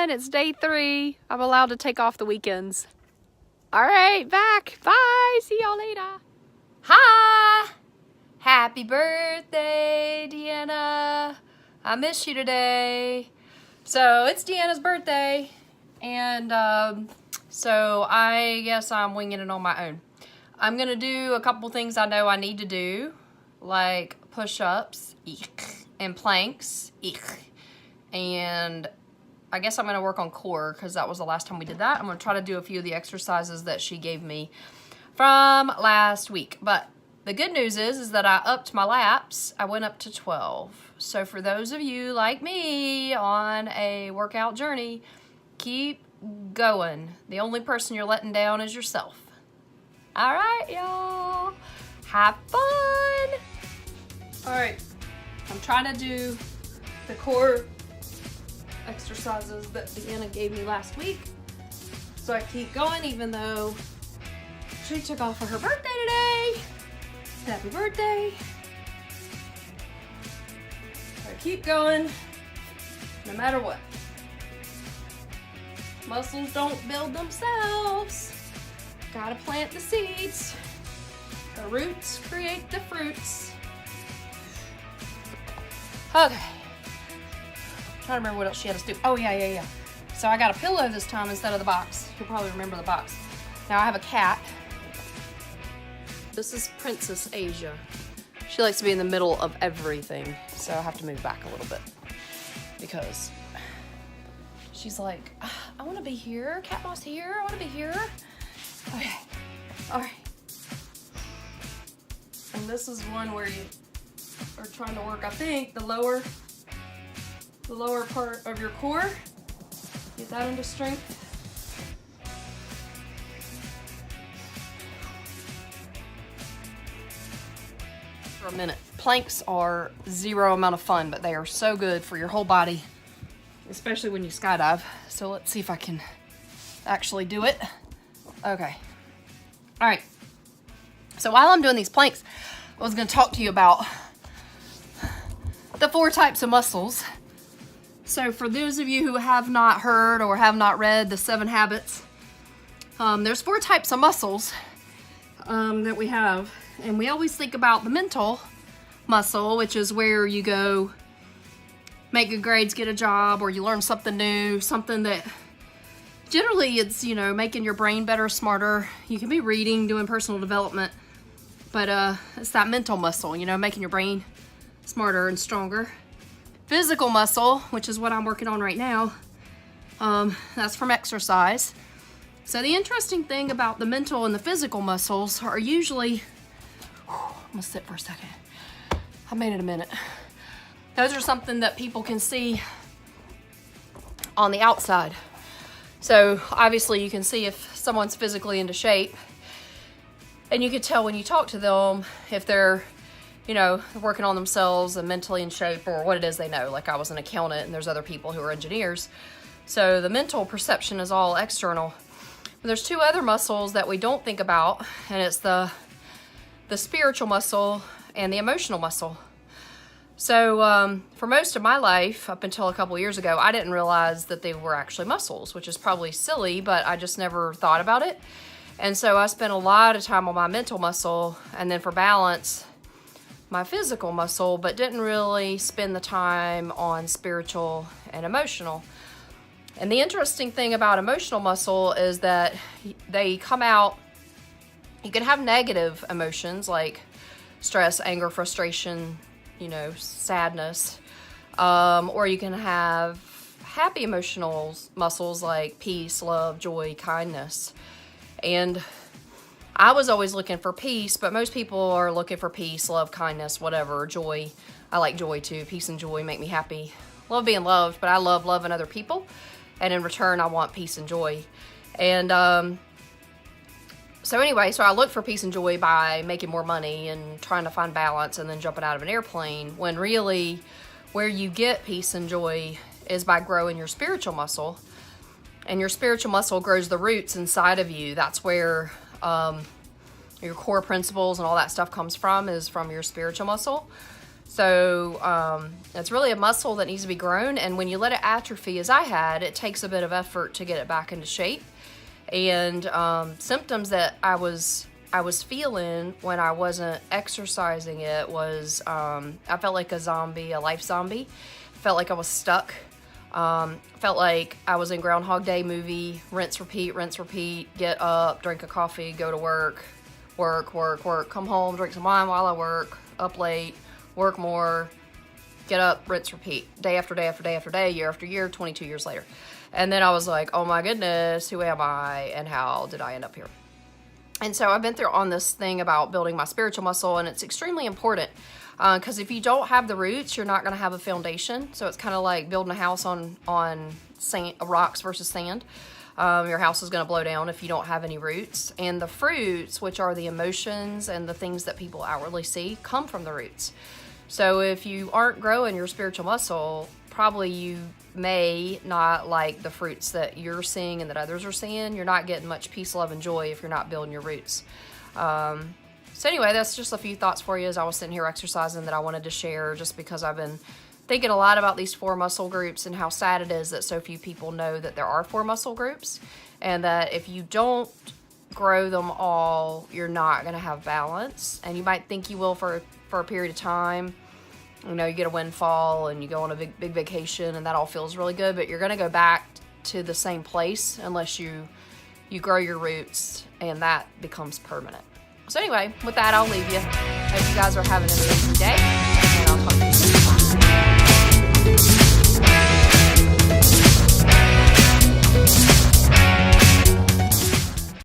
everyone. It's day 3. I'm allowed to take off the weekends. All right, back. Bye. See y'all later. Hi. Happy birthday, Deanna. I miss you today. So it's Deanna's birthday, and so I guess I'm winging it on my own. I'm gonna do a couple things I know I need to do, like push-ups, and planks, and I guess I'm going to work on core because that was the last time we did that. I'm going to try to do a few of the exercises that she gave me from last week. But the good news is that I upped my laps. I went up to 12. So for those of you like me on a workout journey, keep going. The only person you're letting down is yourself. All right, y'all. Have fun. All right. I'm trying to do the core exercises that Deanna gave me last week. So I keep going even though she took off for her birthday today. Happy birthday. So I keep going no matter what. Muscles don't build themselves. Gotta plant the seeds. The roots create the fruits. Okay. Trying to remember what else she had us do. Oh, yeah. So I got a pillow this time instead of the box. You'll probably remember the box. Now I have a cat. This is Princess Asia. She likes to be in the middle of everything. So I have to move back a little bit because she's like, I want to be here. Cat moss here. I want to be here. Okay. All right. And this is one where you are trying to work, I think, the lower part of your core. Get that into strength. For a minute. Planks are zero amount of fun, but they are so good for your whole body, especially when you skydive. So let's see if I can actually do it. Okay. All right. So while I'm doing these planks, I was going to talk to you about the 4 types of muscles. So for those of you who have not heard or have not read the 7 habits, there's 4 types of muscles that we have. And we always think about the mental muscle, which is where you go make good grades, get a job, or you learn something new, something that generally it's, making your brain better, smarter. You can be reading, doing personal development, but it's that mental muscle, making your brain smarter and stronger. Physical muscle, which is what I'm working on right now, that's from exercise. So the interesting thing about the mental and the physical muscles are usually, I'm gonna sit for a second. I made it a minute. Those are something that people can see on the outside. So obviously you can see if someone's physically into shape, and you can tell when you talk to them if they're working on themselves and mentally in shape or what it is they know. Like I was an accountant and there's other people who are engineers. So the mental perception is all external. But there's 2 other muscles that we don't think about, and it's the spiritual muscle and the emotional muscle. So for most of my life, up until a couple years ago, I didn't realize that they were actually muscles, which is probably silly, but I just never thought about it. And so I spent a lot of time on my mental muscle, and then for balance, my physical muscle, but didn't really spend the time on spiritual and emotional. And the interesting thing about emotional muscle is that they come out, you can have negative emotions like stress, anger, frustration, sadness, or you can have happy emotional muscles like peace, love, joy, kindness. And I was always looking for peace, but most people are looking for peace, love, kindness, whatever, joy. I like joy too. Peace and joy make me happy. Love being loved, but I love loving other people. And in return, I want peace and joy. And so I look for peace and joy by making more money and trying to find balance and then jumping out of an airplane, when really where you get peace and joy is by growing your spiritual muscle. And your spiritual muscle grows the roots inside of you. That's where your core principles and all that stuff comes from, is from your spiritual muscle. So it's really a muscle that needs to be grown, and when you let it atrophy, as I had, it takes a bit of effort to get it back into shape. And symptoms that I was feeling when I wasn't exercising it was I felt like a zombie, a life zombie. Felt like I was stuck. Felt like I was in Groundhog Day movie, rinse, repeat, get up, drink a coffee, go to work, come home, drink some wine while I work, up late, work more, get up, rinse, repeat, day after day after day after day, year after year, 22 years later. And then I was like, oh my goodness, who am I and how did I end up here? And so I've been through on this thing about building my spiritual muscle, and it's extremely important because if you don't have the roots, you're not going to have a foundation. So it's kind of like building a house on sand, rocks versus sand. Your house is going to blow down if you don't have any roots. And the fruits, which are the emotions and the things that people outwardly see, come from the roots. So if you aren't growing your spiritual muscle, probably you may not like the fruits that you're seeing and that others are seeing. You're not getting much peace, love, and joy if you're not building your roots. So anyway, that's just a few thoughts for you as I was sitting here exercising that I wanted to share, just because I've been thinking a lot about these 4 muscle groups and how sad it is that so few people know that there are 4 muscle groups, and that if you don't grow them all, you're not going to have balance. And you might think you will for a period of time. You know, you get a windfall and you go on a big vacation and that all feels really good, but you're going to go back to the same place unless you grow your roots, and that becomes permanent. So anyway, with that, I'll leave you. Hope you guys are having an amazing day, and I'll talk to you soon.